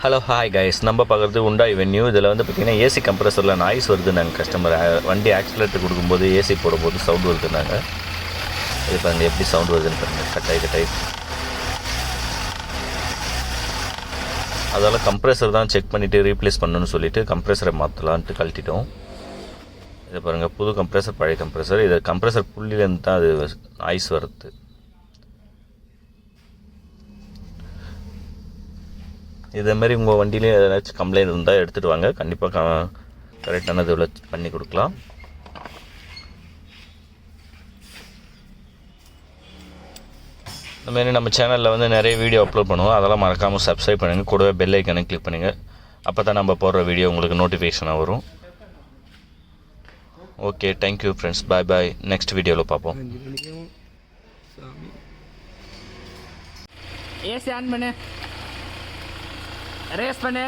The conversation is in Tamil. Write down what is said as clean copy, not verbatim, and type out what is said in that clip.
ஹலோ ஹாய் கைஸ், நம்ம பார்க்குறது Hyundai வென்யூ. இதில் வந்து பார்த்திங்கன்னா ஏசி கம்ப்ரஸரில் நாய்ஸ் வருது. நாங்கள் கஸ்டமர் வண்டி ஆக்சிலேட்டர் கொடுக்கும்போது ஏசி போடும்போது சவுண்ட் வருதுன்னாங்க. இது பாருங்கள் எப்படி சவுண்ட் வருதுன்னு பாருங்கள், கட்டாய். அதால் கம்ப்ரஸர் தான் செக் பண்ணிவிட்டு ரீப்ளேஸ் பண்ணணும்னு சொல்லிவிட்டு கம்ப்ரஸரை மாற்றலான்ட்டு கழட்டிட்டோம். இதை பாருங்கள், புது கம்ப்ரஸர் பழைய கம்ப்ரஸர். இது கம்ப்ரஸர் புள்ளிலேருந்து தான் அது நாய்ஸ் வருது. இதேமாரி உங்கள் வண்டியிலையும் ஏதாச்சும் கம்ப்ளைண்ட் இருந்தால் எடுத்துகிட்டு வாங்க, கண்டிப்பாக கரெக்டான இதில் பண்ணி கொடுக்கலாம். இந்தமாரி நம்ம சேனலில் வந்து நிறைய வீடியோ அப்லோட் பண்ணுவோம், அதெல்லாம் மறக்காமல் சப்ஸ்கிரைப் பண்ணுங்கள். கூடவே பெல் ஐக்கனை கிளிக் பண்ணுங்கள். அப்போ தான் நம்ம போடுற வீடியோ உங்களுக்கு நோட்டிஃபிகேஷனாக வரும். ஓகே, தேங்க்யூ ஃப்ரெண்ட்ஸ், பாய். நெக்ஸ்ட் வீடியோவில் பார்ப்போம். ஏசி ஆன் பண்ணு, ரேஸ் பண்ணு.